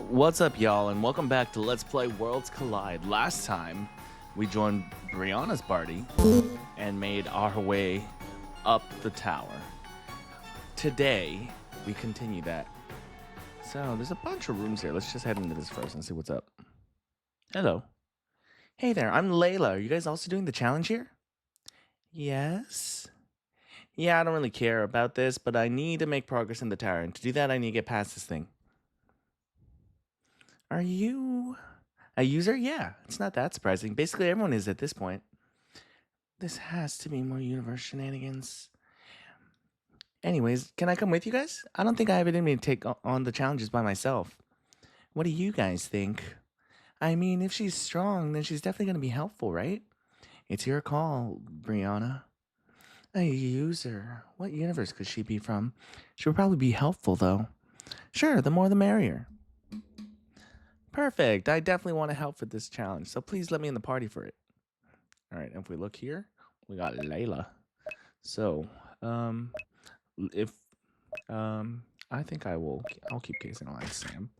What's up, y'all, and welcome back to Let's Play Worlds Collide. Last time, we joined Brianna's party and made our way up the tower. Today, we continue that. So, there's a bunch of rooms here. Let's just head into this first and see what's up. Hello. Hey there, I'm Layla. Are you guys also doing the challenge here? Yes. Yeah, I don't really care about this, but I need to make progress in the tower. And to do that, I need to get past this thing. Are you a user? Yeah, it's not that surprising. Basically, everyone is at this point. This has to be more universe shenanigans. Anyways, can I come with you guys? I don't think I have it in me to take on the challenges by myself. What do you guys think? I mean, if she's strong, then she's definitely going to be helpful, right? It's your call, Brianna. A user. What universe could she be from? She would probably be helpful, though. Sure, the more the merrier. Perfect. I definitely want to help for this challenge, so please let me in the party for it. All right, if we look here, we got Layla. So, I think I'll keep casing on Sam.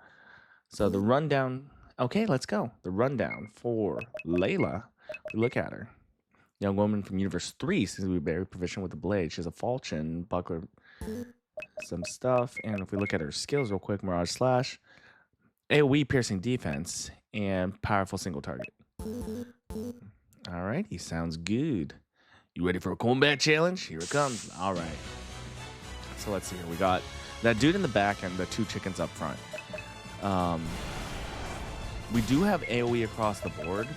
So the rundown. Okay, let's go. The rundown for Layla. We look at her. Young woman from Universe 3 seems to be very proficient with the blade. She has a falchion, buckler, some stuff. And if we look at her skills real quick, Mirage Slash, AoE piercing defense, and powerful single target. Alrighty, sounds good. You ready for a combat challenge? Here it comes. Alright. So let's see here. We got that dude in the back and the two chickens up front. We do have AoE across the board.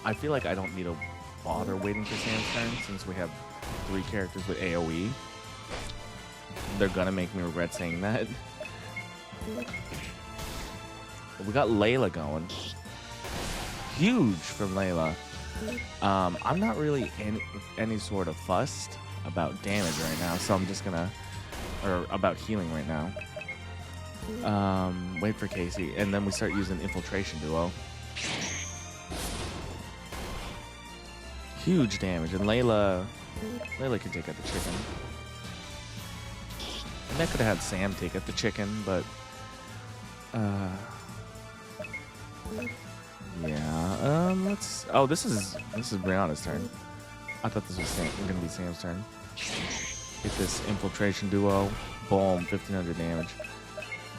I feel like I don't need to bother waiting for Sam's turn since we have 3 characters with AoE. They're gonna make me regret saying that. We got Layla going. Huge from Layla. I'm not really any sort of fussed about damage right now, so I'm just gonna, or about healing right now. Wait for Casey, and then we start using Infiltration Duo. Huge damage, and Layla can take out the chicken. And I could have had Sam take out the chicken, but yeah, let's... Oh, this is Brianna's turn. I thought this was gonna be Sam's turn. Get this Infiltration Duo. Boom, 1500 damage.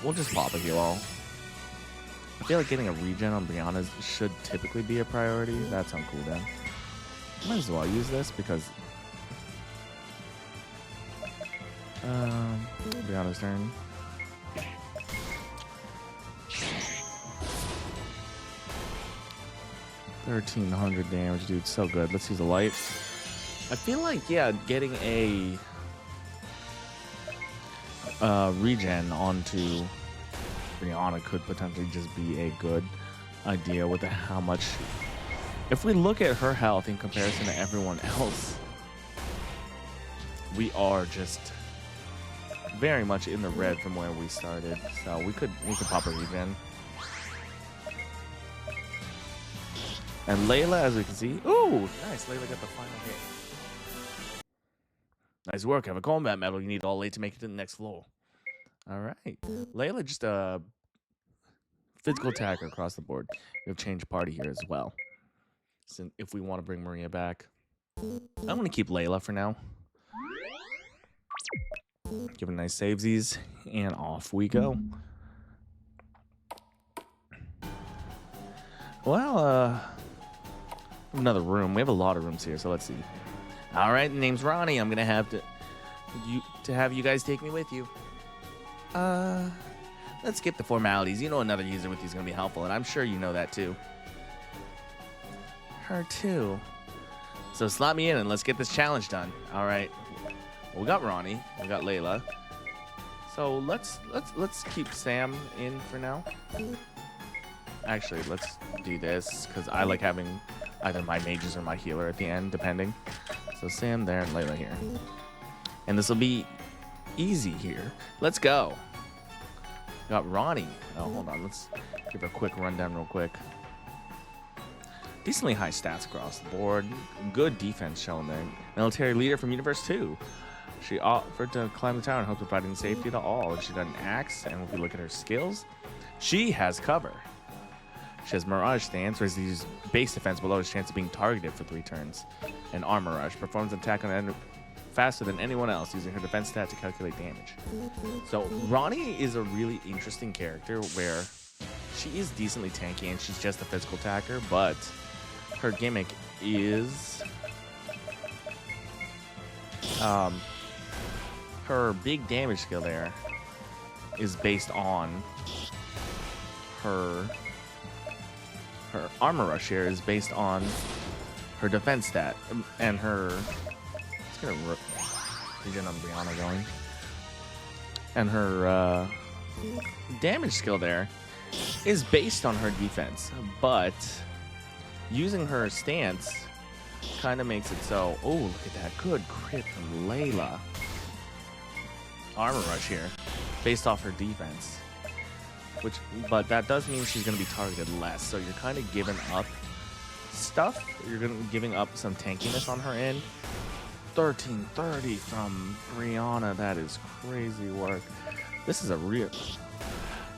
We'll just pop a heal all. I feel like getting a regen on Brianna should typically be a priority. That's on cooldown. Might as well use this because... Brianna's turn. 1300 damage, dude. So good. Let's use a light. I feel like, yeah, getting a regen onto Brianna could potentially just be a good idea with how much... If we look at her health in comparison to everyone else, we are just very much in the red from where we started. So we could pop a regen. And Layla, as we can see, ooh, nice. Layla got the final hit. Nice work. Have a combat medal. You need all 8 to make it to the next floor. All right. Layla, just a physical attacker across the board. We have changed party here as well. So if we want to bring Maria back, I'm going to keep Layla for now. Give it a nice savesies, and off we go. Well, another room. We have a lot of rooms here, so let's see. All right, name's Ronnie. I'm gonna have to have you guys take me with you. Let's skip the formalities. You know, another user with you is gonna be helpful, and I'm sure you know that too. Her too. So slot me in and let's get this challenge done. All right. Well, we got Ronnie. We got Layla. So let's keep Sam in for now. Actually, let's do this because I like having either my mages or my healer at the end, depending. So Sam there and Layla here. And this will be easy here. Let's go. Got Ronnie. Oh, hold on. Let's give a quick rundown real quick. Decently high stats across the board. Good defense shown there. Military leader from Universe 2. She offered to climb the tower and hope providing safety to all. She got an axe, and if we look at her skills, She has cover. She has Mirage Stance, where she uses base defense below his chance of being targeted for 3 turns. And Armor Rush performs an attack on enemy faster than anyone else, using her defense stat to calculate damage. So Ronnie is a really interesting character where she is decently tanky and she's just a physical attacker, but her gimmick is her big damage skill there is based on her Armor Rush here is based on her defense stat and her. Let's get a regen on Brianna going, and her damage skill there is based on her defense, but using her stance kind of makes it so. Oh, look at that good crit from Layla. Armor Rush here, based off her defense. But that does mean she's going to be targeted less, so you're kind of giving up stuff. You're giving up some tankiness on her end. 1330 from Brianna. That is crazy work. This is a real.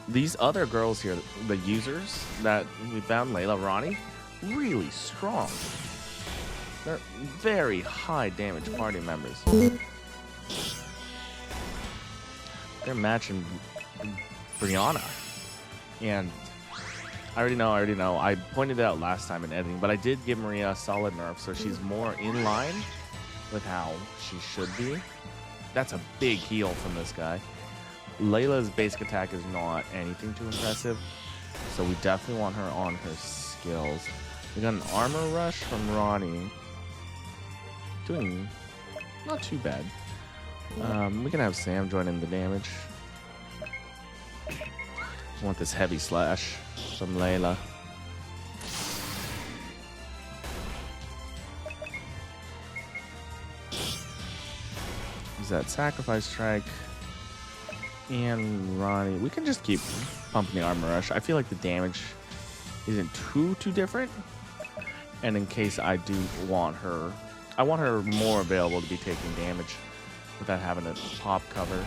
These other girls here, the users that we found, Layla, Ronnie, really strong. They're very high damage party members. They're matching Brianna. And I already know. I pointed it out last time in editing, but I did give Maria a solid nerf, so she's more in line with how she should be. That's a big heal from this guy. Layla's basic attack is not anything too impressive, so we definitely want her on her skills. We got an Armor Rush from Ronnie. Doing not too bad. We can have Sam join in the damage. I want this heavy slash from Layla. Use that sacrifice strike. And Ronnie. We can just keep pumping the Armor Rush. I feel like the damage isn't too different. And in case I do want her, I want her more available to be taking damage without having to pop cover.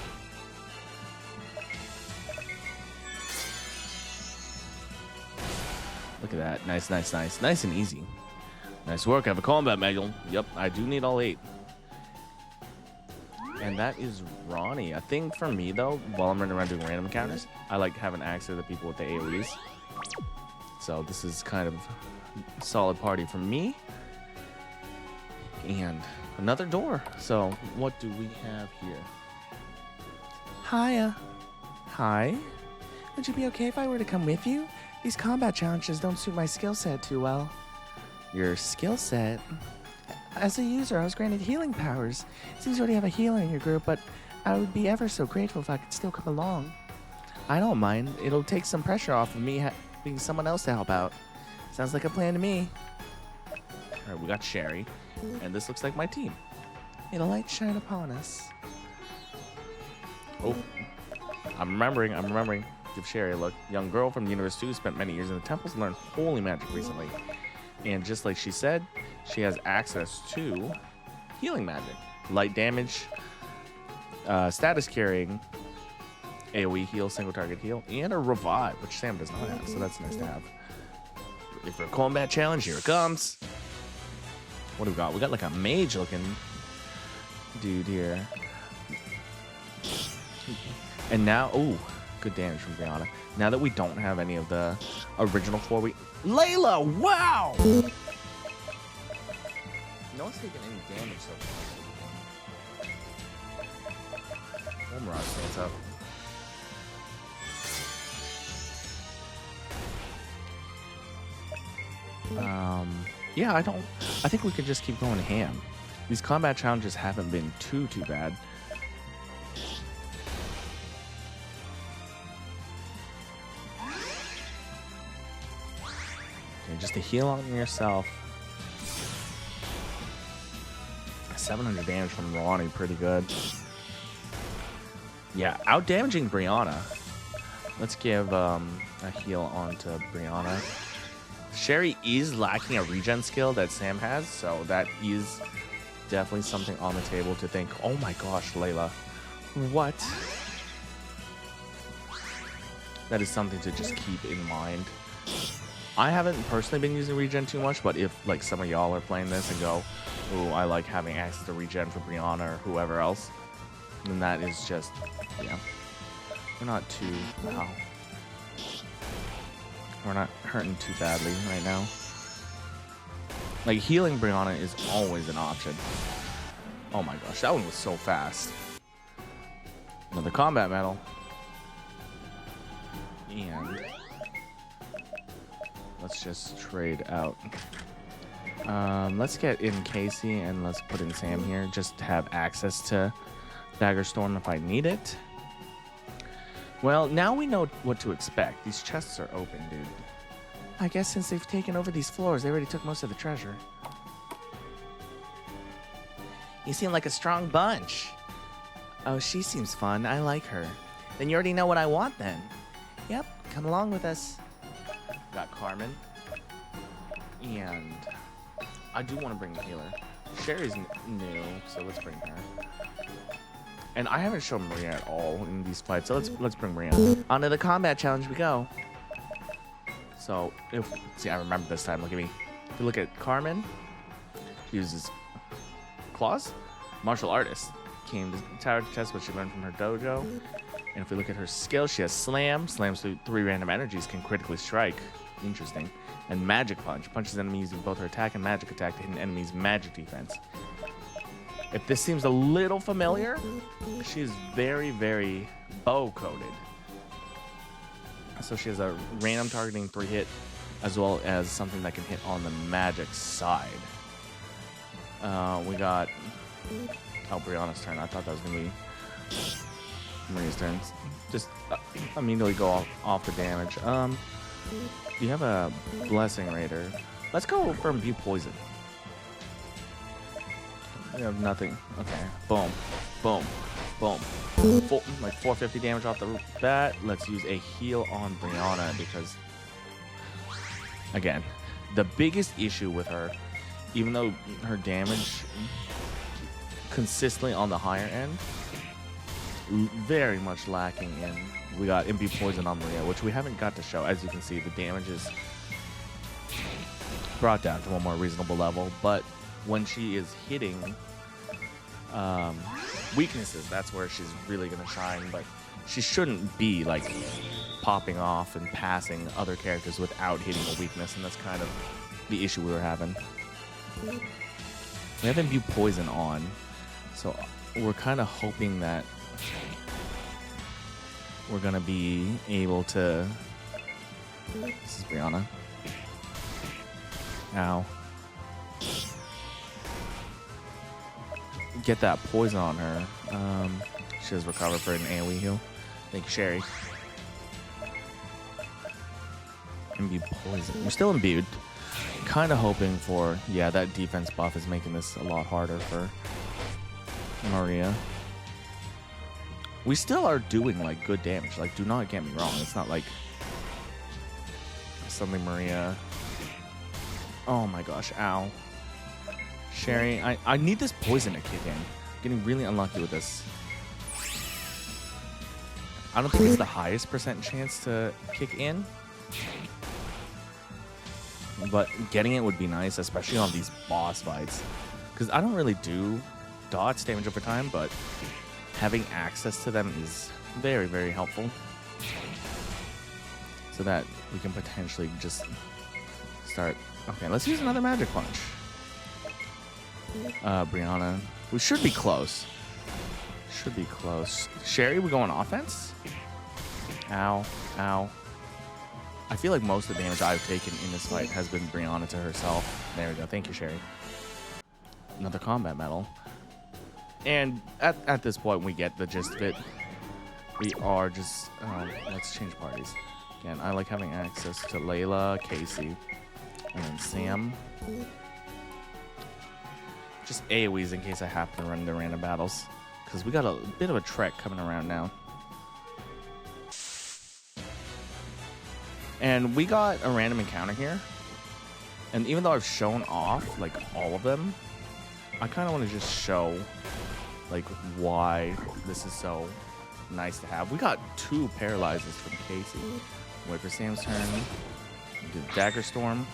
Look at that. Nice. Nice and easy. Nice work. I have a combat manual. Yep, I do need all 8. And that is Ronnie. I think for me, though, while I'm running around doing random encounters, I like having access to the people with the AoEs. So this is kind of a solid party for me. And another door. So what do we have here? Hiya. Hi. Would you be okay if I were to come with you? These combat challenges don't suit my skill set too well. Your skill set? As a user, I was granted healing powers. Seems you already have a healer in your group, but I would be ever so grateful if I could still come along. I don't mind. It'll take some pressure off of me having someone else to help out. Sounds like a plan to me. Alright, we got Sherry. And this looks like my team. May the light shine upon us. Oh. I'm remembering. Give Sherry a look. Young girl from the University who spent many years in the temples and learned holy magic recently. And just like she said, she has access to healing magic. Light damage, status carrying, AoE heal, single target heal, and a revive, which Sam does not have, so that's nice to have. For a combat challenge, here it comes. What do we got? We got like a mage looking dude here. And now, oh, good damage from Brianna. Now that we don't have any of the original 4, Layla, wow! No one's taking any damage so far. Mirage stands up. Yeah, I think we could just keep going ham. These combat challenges haven't been too bad. Okay, just to heal on yourself. 700 damage from Ronnie, pretty good. Yeah, out damaging Brianna. Let's give a heal onto Brianna. Sherry is lacking a regen skill that Sam has, so that is definitely something on the table to think, oh my gosh, Layla. What? That is something to just keep in mind. I haven't personally been using regen too much, but if like some of y'all are playing this and go, ooh, I like having access to regen for Brianna or whoever else, then that is just, yeah. We're not too, wow. We're not hurting too badly right now. Like, healing Brianna is always an option. Oh my gosh, that one was so fast. Another combat medal. And let's just trade out. Let's get in Casey and let's put in Sam here just to have access to Dagger Storm if I need it. Well, now we know what to expect. These chests are open, dude. I guess since they've taken over these floors, they already took most of the treasure. You seem like a strong bunch. Oh, she seems fun. I like her. Then you already know what I want then. Yep, come along with us. Got Carmen. And I do want to bring the healer. Sherry's new, so let's bring her. And I haven't shown Maria at all in these fights, so let's bring Maria. Onto the combat challenge we go. So, see, I remember this time. Look at me. If you look at Carmen, she uses claws. Martial artist. Came to tower to test what she learned from her dojo. And if we look at her skill, she has slam. Slams through 3 random energies, can critically strike. Interesting. And magic punch. Punches enemies using both her attack and magic attack to hit an enemy's magic defense. If this seems a little familiar, she's very, very bow-coded. So she has a random targeting 3-hit, as well as something that can hit on the magic side. We got... Oh, Brianna's turn. I thought that was going to be Maria's turn. Just immediately go off the damage. You have a Blessing Raider. Let's go for Imbue Poison. I have nothing. Okay. Boom. Boom. Boom. Like 450 damage off the bat. Let's use a heal on Brianna because, again, the biggest issue with her, even though her damage consistently on the higher end, very much lacking in. We got Imbue Poison on Maria, which we haven't got to show. As you can see, the damage is brought down to a more reasonable level, but when she is hitting weaknesses, that's where she's really going to shine. But she shouldn't be like popping off and passing other characters without hitting a weakness, and that's kind of the issue we were having. We have Imbue Poison on, so we're kind of hoping that we're going to be able to... This is Brianna. Ow. Get that poison on her. She has recovered for an AoE heal. Thank you, Sherry. Imbue Poison. We're still imbued. Kind of hoping for... Yeah, that defense buff is making this a lot harder for Maria. We still are doing like good damage. Like, do not get me wrong. It's not like something Maria... Oh my gosh, ow. Sherry, I need this poison to kick in. I'm getting really unlucky with this. I don't think it's the highest percent chance to kick in, but getting it would be nice, especially on these boss fights. Because I don't really do dots damage over time, but having access to them is very, very helpful. So that we can potentially just start... Okay, let's use another magic punch. Brianna. We should be close. Should be close. Sherry, we go on offense? Ow. Ow. I feel like most of the damage I've taken in this fight has been Brianna to herself. There we go. Thank you, Sherry. Another combat medal. And at this point, we get the gist of it. We are just... let's change parties. Again, I like having access to Layla, Casey, and then Sam. Just AoEs in case I happen to run into random battles. Because we got a bit of a trek coming around now. And we got a random encounter here. And even though I've shown off, like, all of them, I kind of want to just show, like, why this is so nice to have. We got 2 paralyzes from Casey. Wait for Sam's turn. Do the Dagger Storm.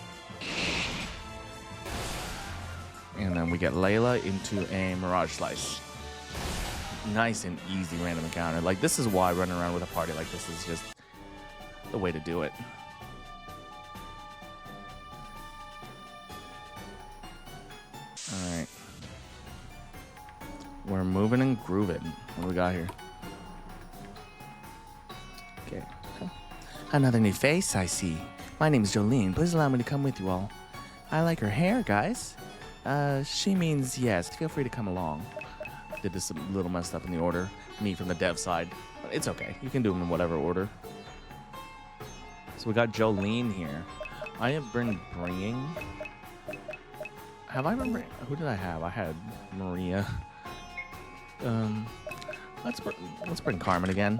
And then we get Layla into a Mirage Slice. Nice and easy random encounter. Like, this is why running around with a party like this is just the way to do it. Alright. We're moving and grooving. What do we got here? Okay. Another new face, I see. My name is Jolene. Please allow me to come with you all. I like her hair, guys. She means yes. Feel free to come along. Did this a little messed up in the order. Me from the dev side. But it's okay. You can do them in whatever order. So we got Jolene here. I have been bringing... Have I been bringing... Who did I have? I had Maria. Let's bring Carmen again.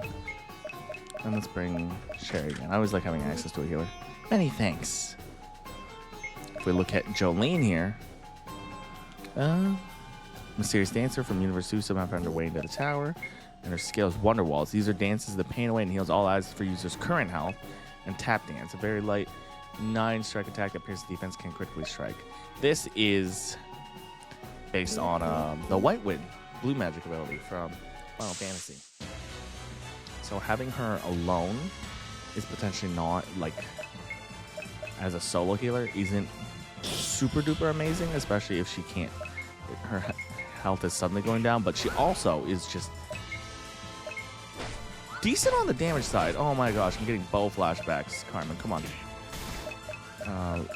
And let's bring Sherry again. I always like having access to a healer. Many thanks. If we look at Jolene here... Mysterious Dancer from Universe Susa found her way into the tower, and her skill is Wonder Walls. These are dances that pain away and heals all eyes for users' current health, and Tap Dance, a very light 9-strike attack that pierces defense can critically strike. This is based on the White Wind blue magic ability from Final Fantasy. So having her alone is potentially not, like, as a solo healer, isn't super duper amazing, especially if she can't, her health is suddenly going down, but she also is just decent on the damage side. Oh my gosh, I'm getting bow flashbacks. Carmen, come on.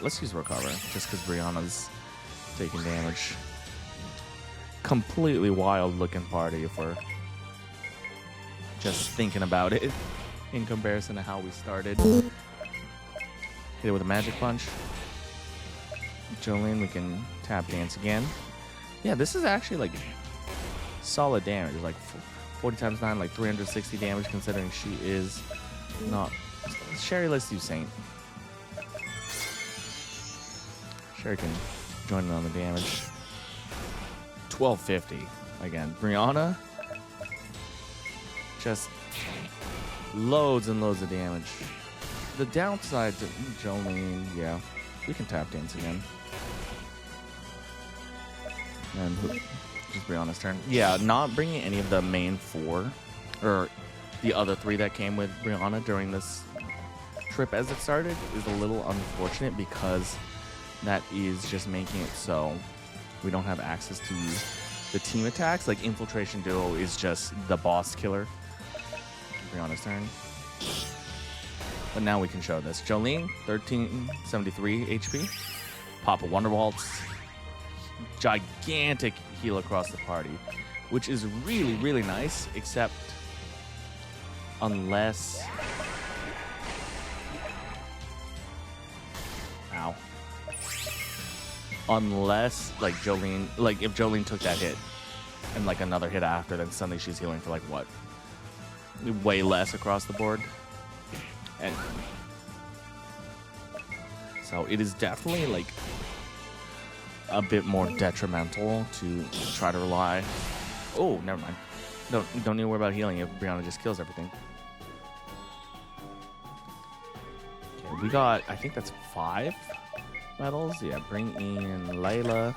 Let's use Recover, just because Brianna's taking damage. Completely wild looking party if we're just thinking about it in comparison to how we started. Hit it with a magic punch. Jolene, we can Tap Dance again. Yeah, this is actually like solid damage. Like 40 times 9, like 360 damage, considering she is not... Sherry, let's do Saint. Sherry can join in on the damage. 1250. Again, Brianna, just loads and loads of damage. The downside to Jolene, yeah, we can Tap Dance again. And just Brianna's turn. Yeah, not bringing any of the main 4 or the other 3 that came with Brianna during this trip as it started is a little unfortunate, because that is just making it so we don't have access to the team attacks. Like Infiltration Duo is just the boss killer. Brianna's turn. But now we can show this. Jolene, 1373 HP. Pop a Wonder Waltz. Gigantic heal across the party, which is really, really nice, except unless... Ow. Unless, like, Jolene... Like, if Jolene took that hit and, like, another hit after, then suddenly she's healing for, like, what? Way less across the board. And so it is definitely, like, a bit more detrimental to try to rely... Oh, never mind. Don't need to worry about healing if Brianna just kills everything. Okay, we got... I think that's 5 medals. Yeah, bring in Layla,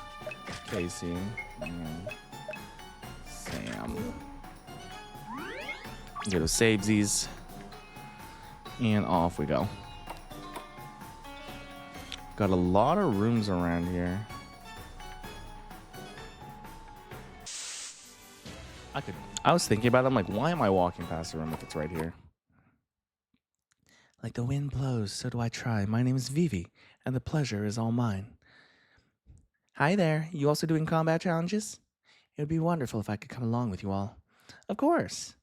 Casey, and Sam. Get those savesies. And off we go. Got a lot of rooms around here. I was thinking about it. I'm like, why am I walking past the room if it's right here? Like the wind blows, so do I try. My name is Vivi, and the pleasure is all mine. Hi there. You also doing combat challenges? It would be wonderful if I could come along with you all. Of course.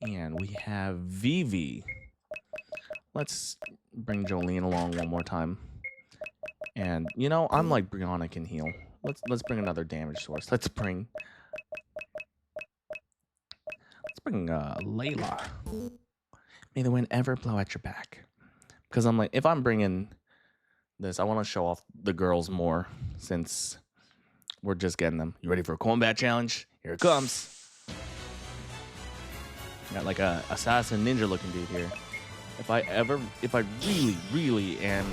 And we have Vivi. Let's bring Jolene along one more time. And, you know, unlike Brianna can heal. Let's bring another damage source. Let's bring Layla. May the wind ever blow at your back. Because I'm like, if I'm bringing this, I want to show off the girls more, since we're just getting them. You ready for a combat challenge? Here it comes. Got like a assassin ninja looking dude here. If I really am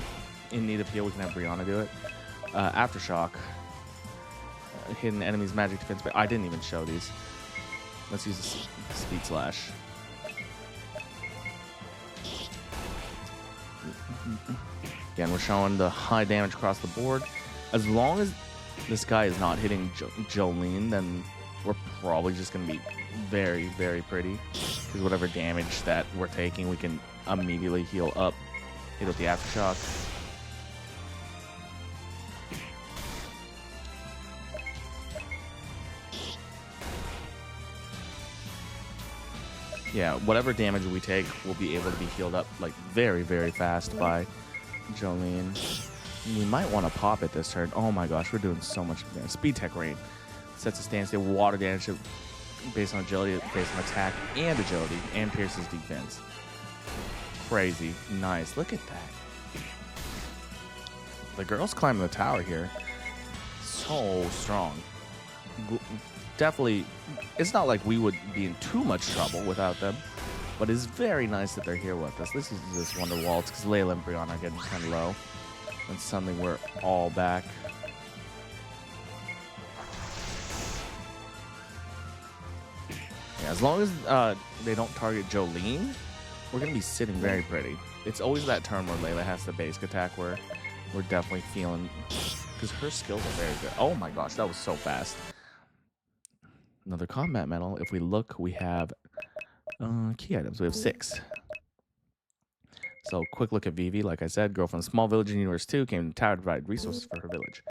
in need of heal, we can have Brianna do it. Aftershock. Hidden enemies magic defense, but I didn't even show these. Let's use the speed slash. Again, we're showing the high damage across the board. As long as this guy is not hitting Jolene, then we're probably just going to be very, very pretty. Because whatever damage that we're taking, we can immediately heal up. Hit with the Aftershock. Yeah, whatever damage we take, we'll be able to be healed up like very, very fast by Jolene. We might want to pop it this turn. Oh my gosh, we're doing so much damage. Speed Tech Rain sets a standstill. Water damage based on agility, based on attack and agility, and pierces defense. Crazy. Nice. Look at that. The girls climbing the tower here. So strong. Definitely, it's not like we would be in too much trouble without them, but it's very nice that they're here with us. This is this Wonder Waltz because Layla and Brianna are getting kind of low, and suddenly we're all back. Yeah, as long as they don't target Jolene, we're gonna be sitting very pretty. It's always that turn where Layla has the basic attack where we're definitely feeling, because her skills are very good. Oh my gosh, that was so fast. Another combat medal. If we look, we have key items. We have 6. So, quick look at Vivi. Like I said, girl from a small village in Universe 2 came to the tower to provide resources for her village.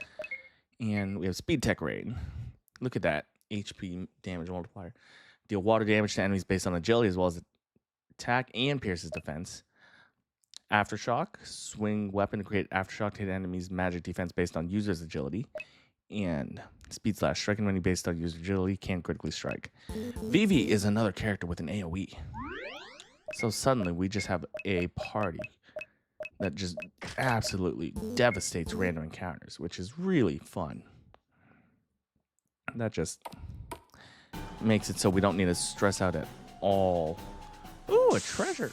And we have Speed Tech Raid. Look at that. HP damage multiplier. Deal water damage to enemies based on agility as well as attack and pierces defense. Aftershock. Swing weapon to create aftershock to hit enemies magic defense based on user's agility. And Speed Slash, striking when based on user agility, can critically strike. Vivi is another character with an AoE. So suddenly we just have a party that just absolutely devastates random encounters, which is really fun. That just makes it so we don't need to stress out at all. Ooh, a treasure.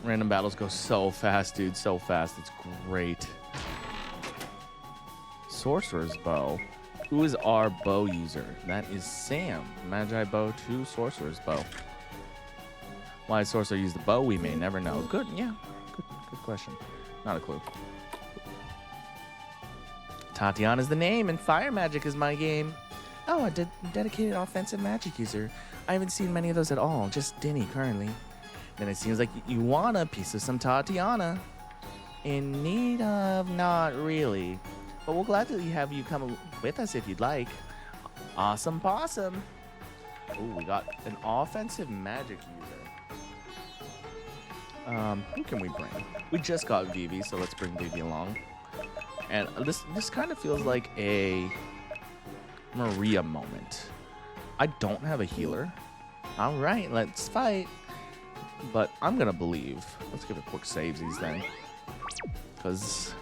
Random battles go so fast, dude, so fast. It's great. Sorcerer's Bow. Who is our bow user? That is Sam. Magi Bow to Sorcerer's Bow. Why Sorcerer use the bow? We may never know. Good, yeah. Good question. Not a clue. Tatiana's the name, and Fire Magic is my game. Oh, a dedicated offensive magic user. I haven't seen many of those at all. Just Denny currently. Then it seems like you want a piece of some Tatiana. In need of? Not really. But we'll gladly have you come with us if you'd like. Awesome possum. Ooh, we got an offensive magic user. Who can we bring? We just got Vivi, so let's bring Vivi along. And this kind of feels like a Maria moment. I don't have a healer. All right, let's fight. But I'm gonna believe. Let's give a quick savesies then, because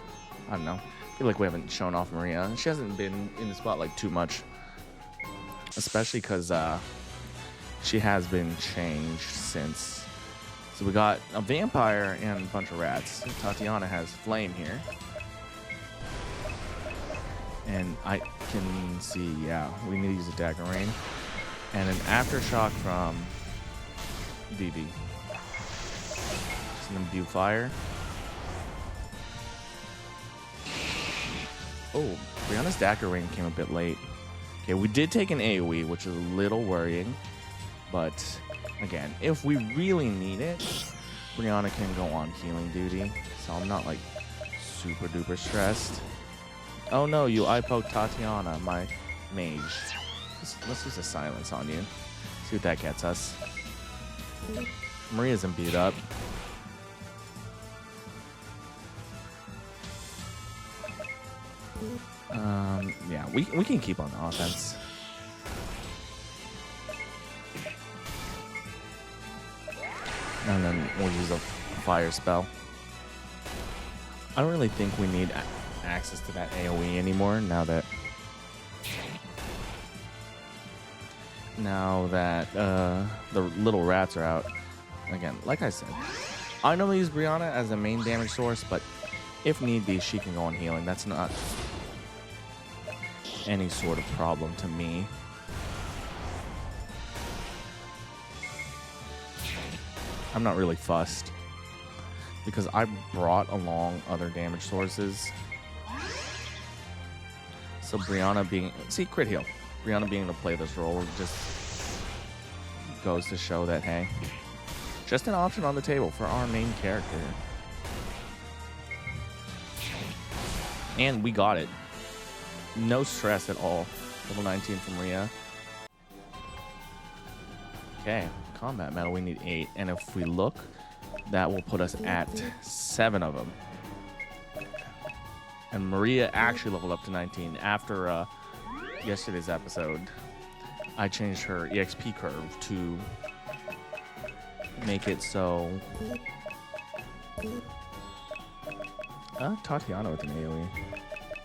I don't know. I feel like we haven't shown off Maria. She hasn't been in the spotlight too much, especially because she has been changed since. So we got a vampire and a bunch of rats. Tatiana has flame here, and I can see, yeah, we need to use a dagger rain and an aftershock from Vivi. Just an imbue fire. Oh, Brianna's dagger rain came a bit late. Okay, we did take an AoE, which is a little worrying. But, again, if we really need it, Brianna can go on healing duty. So I'm not, like, super duper stressed. Oh no, you eye poke Tatiana, my mage. Let's use a silence on you. See what that gets us. Maria's imbued up. Yeah, we can keep on the offense. And then we'll use a fire spell. I don't really think we need access to that AoE anymore now that Now that the little rats are out, again, like I said, I normally use Brianna as a main damage source, but if need be, she can go on healing. That's not any sort of problem to me. I'm not really fussed because I brought along other damage sources. So Brianna being, see, crit heal. Brianna being able to play this role just goes to show that, hey, just an option on the table for our main character. And we got it. No stress at all. Level 19 from Maria. Okay, combat medal, we need 8. And if we look, that will put us at 7 of them. And Maria actually leveled up to 19 after yesterday's episode. I changed her EXP curve to make it so Tatiana with an AoE.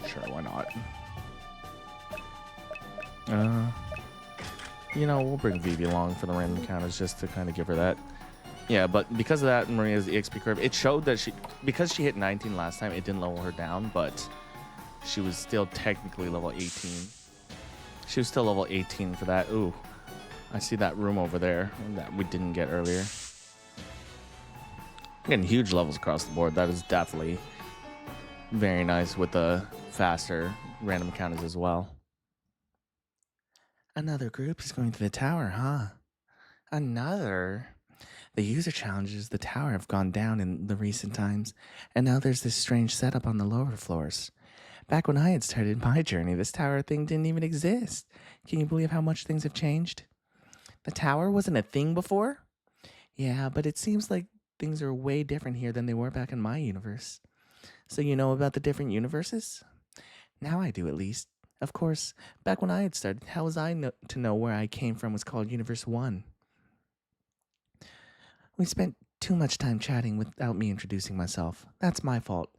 Sure, why not? You know, we'll bring Vivi along for the random encounters just to kind of give her that. Yeah, but because of that, Maria's EXP curve, it showed that because she hit 19 last time, it didn't lower her down, but she was still technically level 18. She was still level 18 for that. Ooh, I see that room over there that we didn't get earlier. Getting huge levels across the board. That is definitely very nice with the faster random encounters as well. Another group is going to the tower, huh? Another? The user challenges the tower have gone down in the recent times, and now there's this strange setup on the lower floors. Back when I had started my journey, this tower thing didn't even exist. Can you believe how much things have changed? The tower wasn't a thing before? Yeah, but it seems like things are way different here than they were back in my universe. So you know about the different universes? Now I do, at least. Of course, back when I had started, how was I to know where I came from was called Universe 1? We spent too much time chatting without me introducing myself. That's my fault.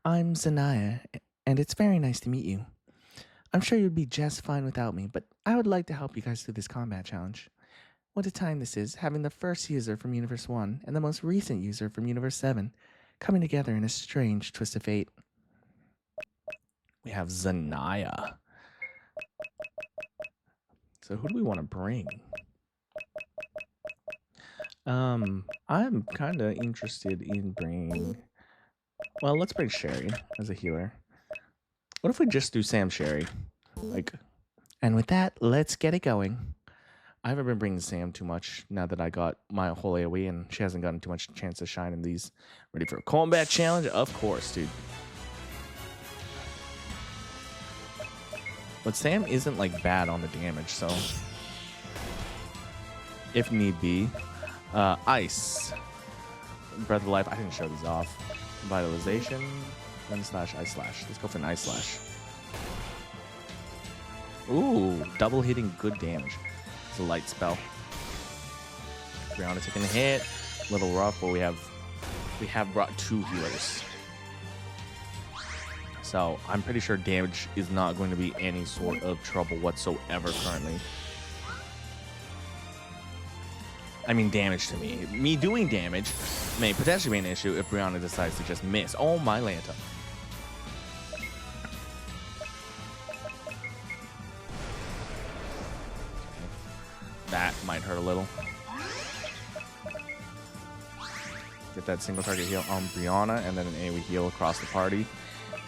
I'm Zanaya, and it's very nice to meet you. I'm sure you'd be just fine without me, but I would like to help you guys through this combat challenge. What a time this is, having the first user from Universe 1 and the most recent user from Universe 7 coming together in a strange twist of fate. We have Zanaya. So who do we want to bring? I'm kind of interested in bringing... Well, let's bring Sherry as a healer. What if we just do Sam Sherry? And with that, let's get it going. I haven't been bringing Sam too much now that I got my whole AoE, and she hasn't gotten too much chance to shine in these. Ready for a combat challenge? Of course, dude. But Sam isn't like bad on the damage, so if need be. Ice. Breath of Life. I didn't show these off. Vitalization. Wind Slash, Ice Slash. Let's go for an Ice Slash. Ooh, double hitting good damage. It's a light spell. Brianna taking a hit. Little rough, but we have brought 2 healers. So I'm pretty sure damage is not going to be any sort of trouble whatsoever currently. I mean, damage to me. Me doing damage may potentially be an issue if Brianna decides to just miss. Oh, my Lanta. That might hurt a little. Get that single target heal on Brianna and then an AoE heal across the party.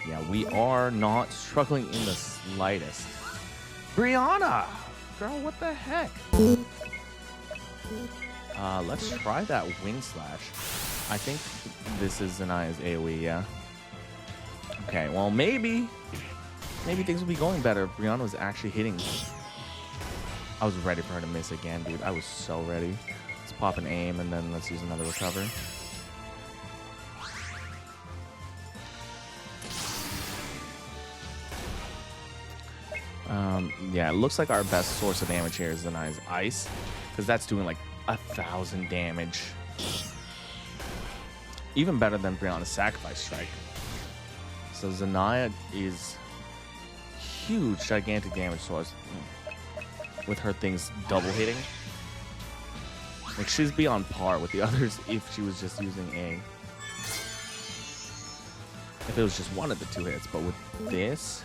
Yeah, we are not struggling in the slightest. Brianna! Girl, what the heck? Let's try that Wind Slash. I think this is Zanaya's AoE, yeah. Okay, well, maybe things will be going better if Brianna was actually hitting me. I was ready for her to miss again, dude. I was so ready. Let's pop an aim, and then let's use another recover. Yeah, it looks like our best source of damage here is Zanaya's Ice, because that's doing like 1,000 damage. Even better than Brianna's Sacrifice Strike. So Zanaya is huge, gigantic damage source. with her things double hitting. Like, she's be on par with the others if she was just using A. If it was just one of the 2 hits, but with this,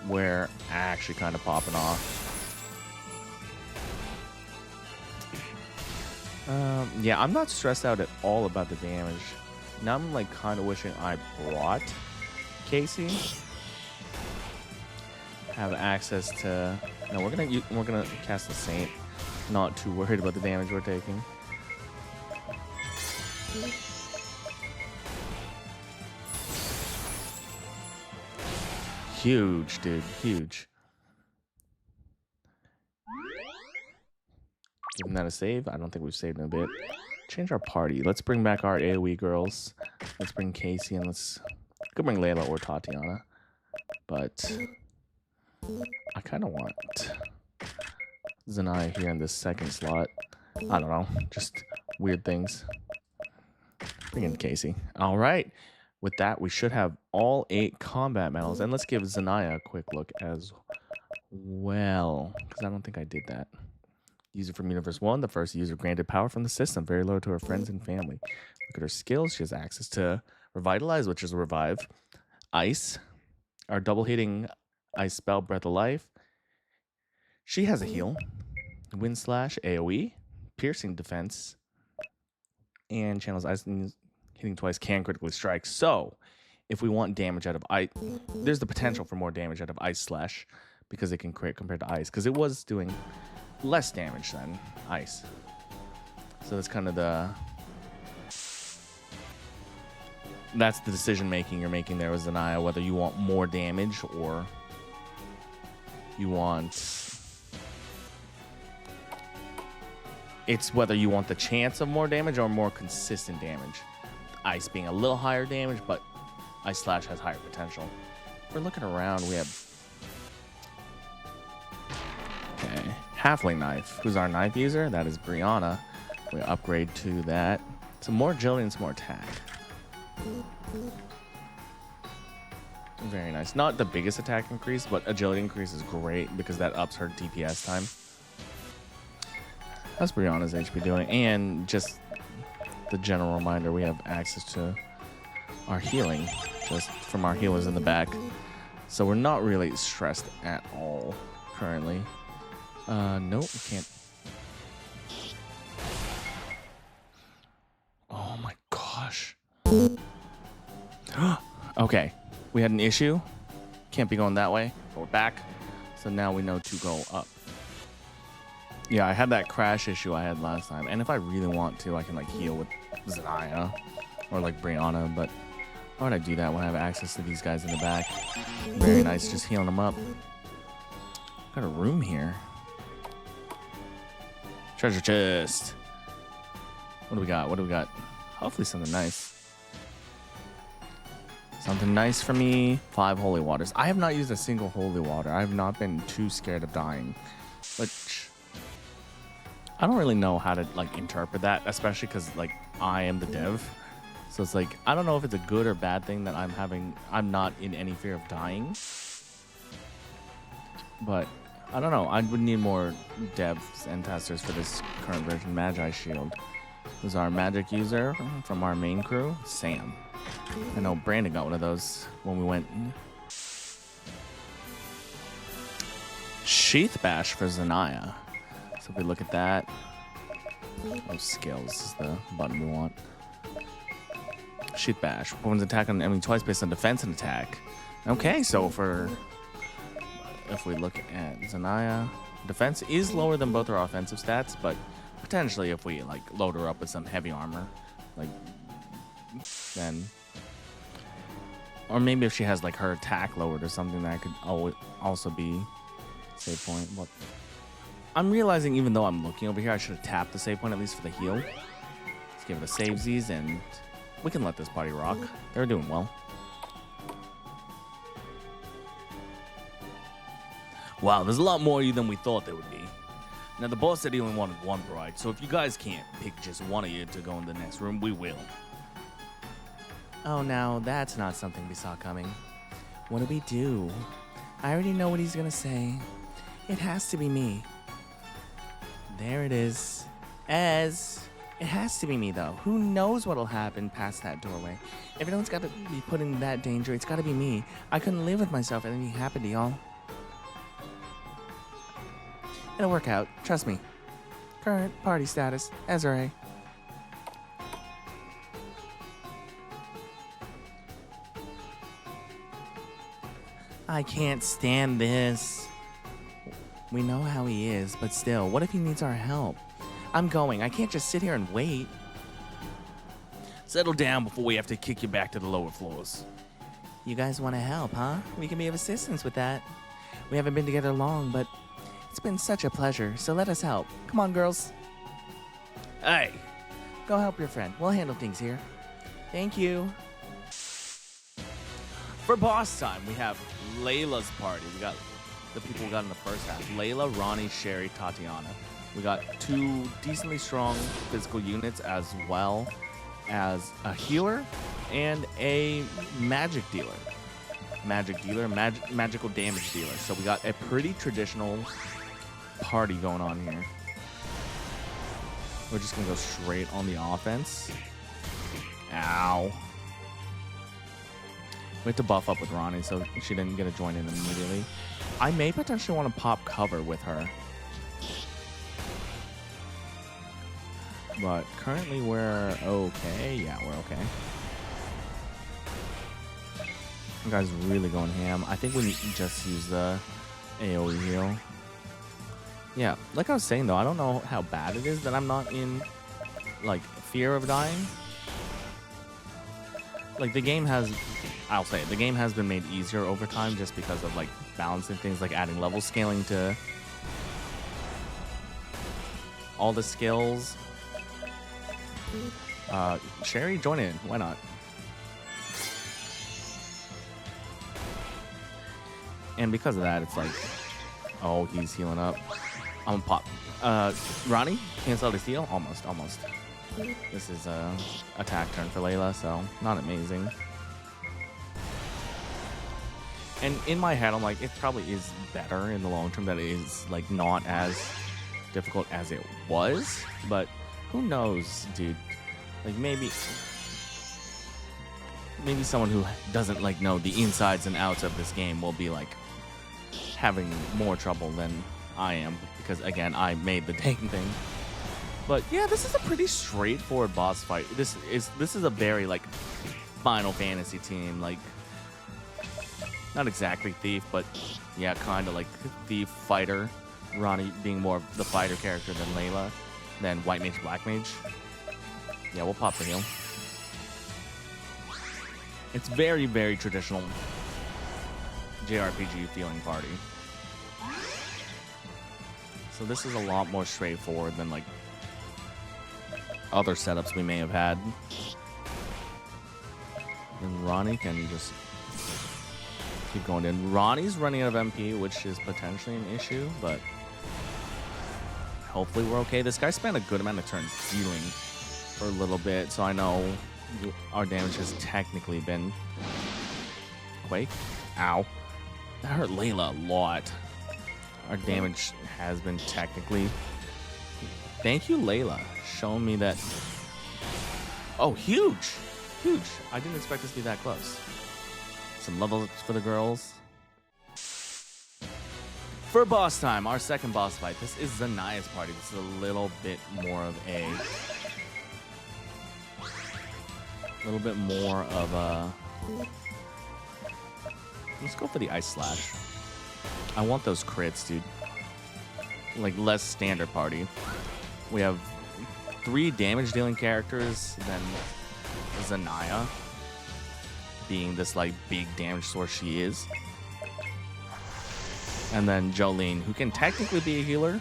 we're actually kind of popping off. Yeah, I'm not stressed out at all about the damage. Now I'm like kind of wishing I brought Casey. Have access to. No, we're gonna cast the Saint. Not too worried about the damage we're taking. Huge, dude, huge. Giving that a save. I don't think we've saved in a bit. Change our party. Let's bring back our AoE girls. Let's bring Casey and let's go bring Layla or Tatiana. But I kind of want Zanaya here in this second slot. I don't know. Just weird things. Bring in Casey. All right. With that, we should have all 8 combat medals. And let's give Zanaya a quick look as well, because I don't think I did that. User from Universe 1, the first user granted power from the system, very low to her friends and family. Look at her skills. She has access to Revitalize, which is Revive. Ice, our double hitting Ice spell, Breath of Life. She has a heal. Wind Slash, AoE, Piercing Defense, and channels Ice, hitting twice can critically strike. So, if we want damage out of Ice, there's the potential for more damage out of Ice Slash because it can crit compared to Ice, because it was doing less damage than Ice. So that's kind of that's the decision making you're making there with Zanaya, whether you want more damage or you want, it's whether you want the chance of more damage or more consistent damage. Ice being a little higher damage, but Ice Slash has higher potential. If we're looking around, we have Halfling Knife. Who's our knife user? That is Brianna. We upgrade to that. Some more agility and some more attack. Very nice. Not the biggest attack increase, but agility increase is great because that ups her DPS time. How's Brianna's HP doing? And just the general reminder, we have access to our healing just from our healers in the back. So we're not really stressed at all currently. Nope, we can't. Oh my gosh. Okay, we had an issue. Can't be going that way, but we're back. So now we know to go up. Yeah, I had that crash issue I had last time. And if I really want to, I can like heal with Zanaya or like Brianna, but why would I do that when I have access to these guys in the back? Very nice, just healing them up. Got a room here. Treasure chest. What do we got? What do we got? Hopefully something nice. Something nice for me. 5 holy waters. I have not used a single holy water. I have not been too scared of dying. Which I don't really know how to like interpret that, especially because like I am the dev. So it's like I don't know if it's a good or bad thing that I'm not in any fear of dying. But I don't know. I would need more devs and testers for this current version. Magi Shield. Who's our magic user from our main crew? Sam. I know Brandon got one of those when we went. Sheath Bash for Zanaya. So if we look at that, those skills is the button we want. Sheath Bash. Performs attack on an enemy twice based on defense and attack. Okay, so if we look at Zanaya, defense is lower than both our offensive stats, but potentially if we like load her up with some heavy armor, like then, or maybe if she has like her attack lowered or something, that could also be save point. But I'm realizing even though I'm looking over here, I should have tapped the save point at least for the heal. Let's give it a savesies and we can let this party rock. They're doing well. Wow, there's a lot more of you than we thought there would be. Now, the boss said he only wanted one bride, so if you guys can't pick just one of you to go in the next room, we will. Oh, now, that's not something we saw coming. What do we do? I already know what he's gonna say. It has to be me. There it is. It has to be me, though. Who knows what'll happen past that doorway? If anyone's got to be put in that danger, it's got to be me. I couldn't live with myself if anything happened to y'all. It'll work out. Trust me. Current party status, Ezra. I can't stand this. We know how he is, but still, what if he needs our help? I'm going. I can't just sit here and wait. Settle down before we have to kick you back to the lower floors. You guys want to help, huh? We can be of assistance with that. We haven't been together long, but it's been such a pleasure, so let us help. Come on, girls. Hey, go help your friend. We'll handle things here. Thank you. For boss time, we have Layla's party. We got the people we got in the first half. Layla, Ronnie, Sherry, Tatiana. We got 2 decently strong physical units as well as a healer and a magic dealer. Magical damage dealer. So we got a pretty traditional party going on here. We're just gonna go straight on the offense. Ow. We have to buff up with Ronnie so she didn't get a join in immediately. I may potentially want to pop cover with her. But currently we're okay. Yeah, we're okay. You guys really going ham. I think we just use the AoE heal. Yeah, like I was saying though, I don't know how bad it is that I'm not in like fear of dying. Like the game has, I'll say it, the game has been made easier over time just because of like balancing things, like adding level scaling to all the skills. Sherry, join in. Why not? And because of that, it's like, oh, he's healing up. I'm gonna pop. Ronnie, cancel his heal. Almost. This is a attack turn for Layla, so not amazing. And in my head, I'm like, it probably is better in the long term that it is like not as difficult as it was, but who knows, dude? Like maybe someone who doesn't like know the insides and outs of this game will be like having more trouble than I am, because again, I made the dang thing. But yeah, this is a pretty straightforward boss fight. This is a very like Final Fantasy team, like not exactly Thief, but yeah, kind of like Thief fighter. Ronnie being more of the fighter character than Layla, than White Mage, Black Mage. Yeah, we'll pop the heal. It's very, very traditional JRPG feeling party. So this is a lot more straightforward than like other setups we may have had. And Ronnie can just keep going in. Ronnie's running out of MP, which is potentially an issue, but hopefully we're okay. This guy spent a good amount of turns healing for a little bit, so I know our damage has technically been... Quake? Ow. That hurt Layla a lot. Our damage has been technically... Thank you, Layla. Showing me that... Oh, huge! Huge. I didn't expect us to be that close. Some level ups for the girls. For boss time, our second boss fight. This is Zanaya's party. This is a little bit more of a... Let's go for the Ice Slash. I want those crits, dude. Like, less standard party. We have 3 damage dealing characters, then Zanaya being this like big damage source she is. And then Jolene, who can technically be a healer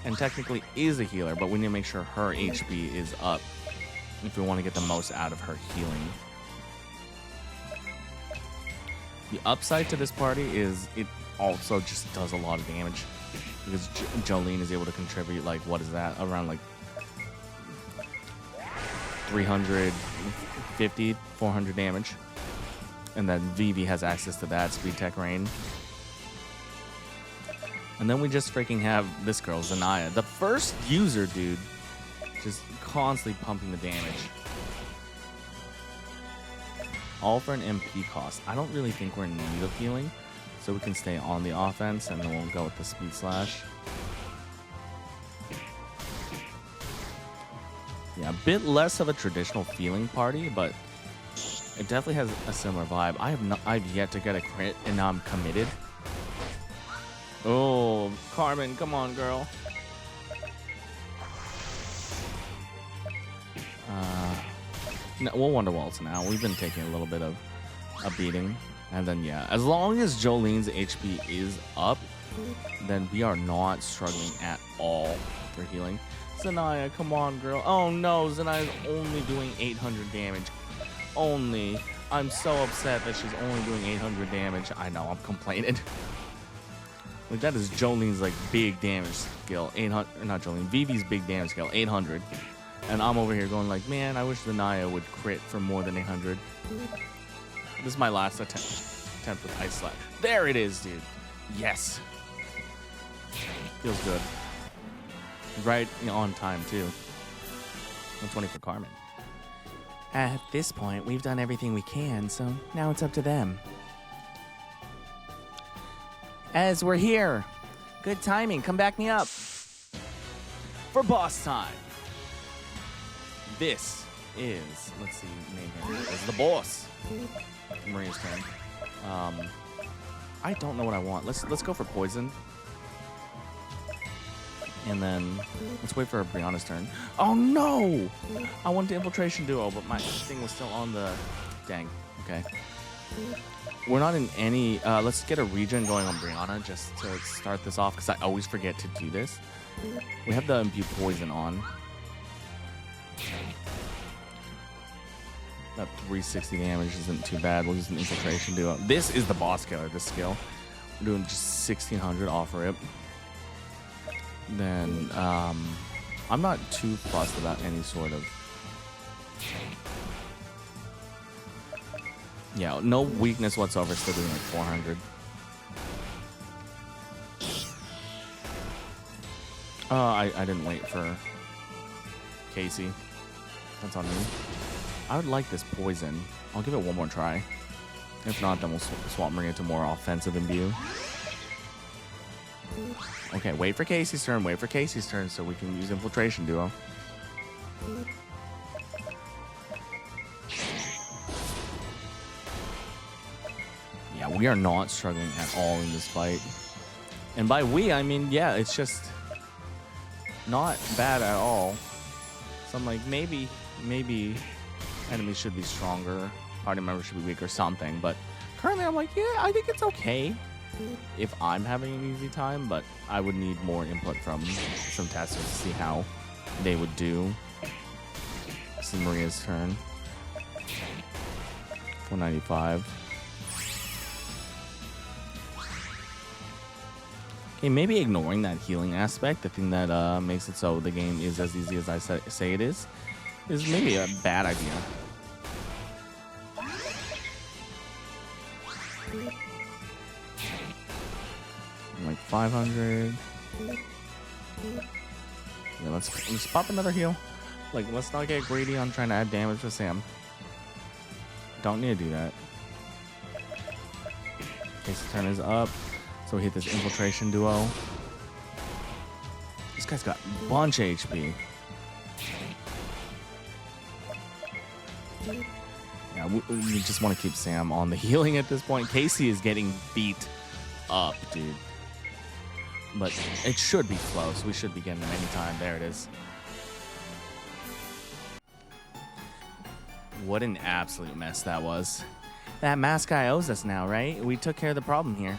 and technically is a healer, but we need to make sure her HP is up if we want to get the most out of her healing. The upside to this party is it also just does a lot of damage, because Jolene is able to contribute, like, what is that, around like 350, 400 damage. And then Vivi has access to that speed tech rain. And then we just freaking have this girl, Zanaya. The first user, dude. Just constantly pumping the damage. All for an MP cost. I don't really think we're in need of healing. So we can stay on the offense and then we'll go with the speed slash. Yeah, a bit less of a traditional feeling party, but it definitely has a similar vibe. I've yet to get a crit and now I'm committed. Oh, Carmen, come on, girl. No, we'll Wonder Waltz now. We've been taking a little bit of a beating. And then, yeah, as long as Jolene's HP is up, then we are not struggling at all for healing. Zanaya, come on, girl. Oh, no, Zanaya's only doing 800 damage. Only. I'm so upset that she's only doing 800 damage. I know, I'm complaining. Like, that is Jolene's, like, big damage skill. 800, not Jolene, Vivi's big damage skill, 800. And I'm over here going like, man, I wish Zanaya would crit for more than 800. This is my last attempt with Ice Slap. There it is, dude. Yes. Feels good. Right on time, too. 120 for Carmen. At this point, we've done everything we can, so now it's up to them. As we're here. Good timing. Come back me up. For boss time. This is, let's see, name here. Is the boss. Maria's turn. I don't know what I want. Let's go for poison. And then let's wait for Brianna's turn. Oh no! I want the infiltration duo, but my thing was still on the. Dang. Okay. We're not in any. Let's get a regen going on Brianna just to start this off because I always forget to do this. We have the imbue poison on. That 360 damage isn't too bad. We'll use an infiltration duo. This is the boss killer, this skill. We're doing just 1600 off rip. Then, I'm not too fussed about any sort of... Yeah, no weakness whatsoever, still doing like 400. I didn't wait for Casey. That's on me. I would like this poison. I'll give it one more try. If not, then we'll swap Maria to more offensive imbue. Okay, wait for Casey's turn. Wait for Casey's turn so we can use infiltration duo. Yeah, we are not struggling at all in this fight. And by we, I mean, yeah, it's just not bad at all. So I'm like, maybe enemies should be stronger, party members should be weaker, something. But currently I'm like, yeah, I think it's okay if I'm having an easy time, but I would need more input from some testers to see how they would do. This is Maria's turn. 495. Okay, maybe ignoring that healing aspect, the thing that makes it so the game is as easy as I say it is maybe a bad idea. Like 500. Yeah, let's pop another heal. Like, let's not get greedy on trying to add damage to Sam. Don't need to do that. Okay, so turn is up. So we hit this infiltration duo. This guy's got a bunch of HP. Yeah, we just want to keep Sam on the healing at this point. Casey is getting beat up, dude. But it should be close. We should be getting him anytime. There it is. What an absolute mess that was. That mask guy owes us now, right? We took care of the problem here.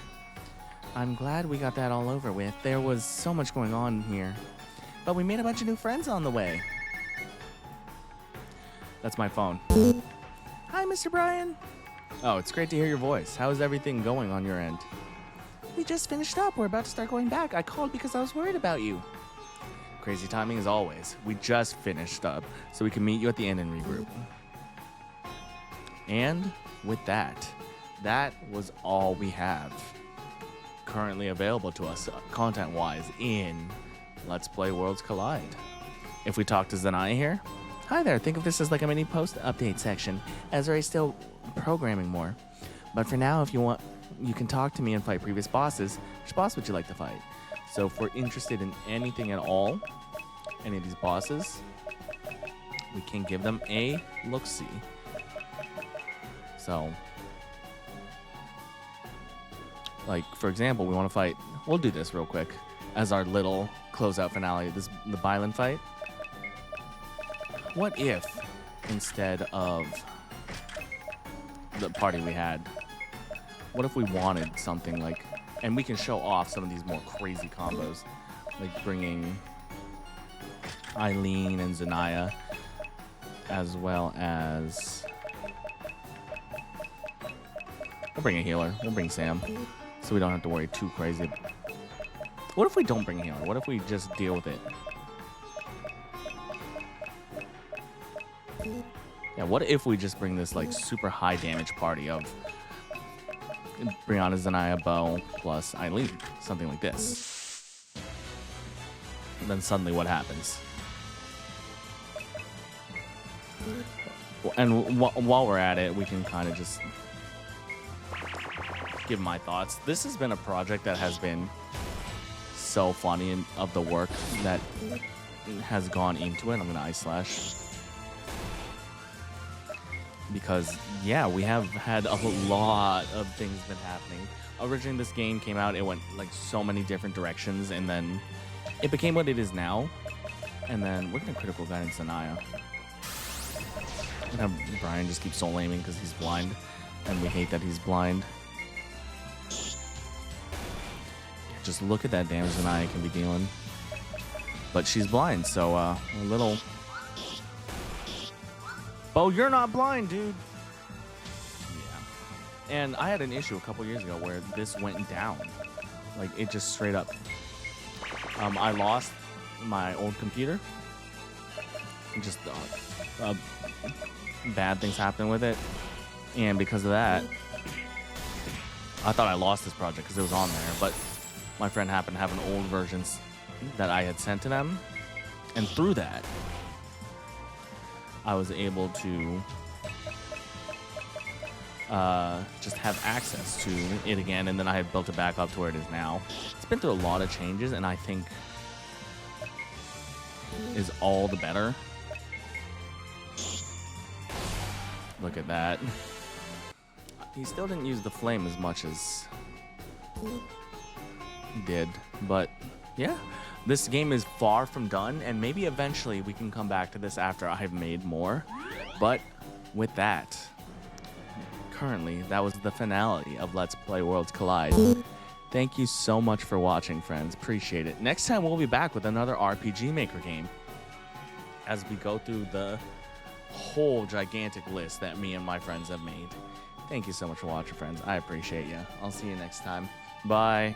I'm glad we got that all over with. There was so much going on here. But we made a bunch of new friends on the way. That's my phone. Hi, Mr. Brian. Oh, it's great to hear your voice. How is everything going on your end? We just finished up. We're about to start going back. I called because I was worried about you. Crazy timing as always. We just finished up, so we can meet you at the end and regroup. And with that, that was all we have currently available to us content-wise in Let's Play Worlds Collide. If we talk to Zanaya here, hi there, think of this as like a mini post-update section, as Ray's still programming more. But for now, if you want, you can talk to me and fight previous bosses. Which boss would you like to fight? So if we're interested in anything at all, any of these bosses, we can give them a look-see. So, like, for example, we want to fight, we'll do this real quick as our little closeout finale, the Bylan fight. What if, instead of the party we had, what if we wanted something like, and we can show off some of these more crazy combos, like bringing Eileen and Zanaya, as well as, we'll bring a healer, we'll bring Sam, so we don't have to worry too crazy. What if we don't bring a healer? What if we just deal with it? Yeah, what if we just bring this like super high damage party of Brianna, Zanaya, Bo, plus Eileen, something like this. And then suddenly what happens? And while we're at it, we can kind of just give my thoughts. This has been a project that has been so funny, and of the work that has gone into it. I'm gonna ice slash because yeah, we have had a lot of things been happening. Originally this game came out, it went like so many different directions, and then it became what it is now. And then we're gonna critical guidance Zanaya. And Brian just keeps soul aiming because he's blind, and we hate that he's blind. Just look at that damage Zanaya can be dealing. But she's blind, so a little... Bo, you're not blind, dude! Yeah. And I had an issue a couple years ago where this went down. Like, it just straight up... I lost my old computer. Just bad things happened with it. And because of that, I thought I lost this project because it was on there, but my friend happened to have an old version that I had sent to them, and through that, I was able to just have access to it again, and then I had built it back up to where it is now. It's been through a lot of changes, and I think is all the better. Look at that. He still didn't use the flame as much as he did, but yeah, this game is far from done, and maybe eventually we can come back to this after I've made more. But with that, currently that was the finale of Let's Play Worlds Collide. Thank you so much for watching, friends. Appreciate it. Next time we'll be back with another RPG Maker game as we go through the whole gigantic list that me and my friends have made. Thank you so much for watching, friends. I appreciate you. I'll see you next time. Bye.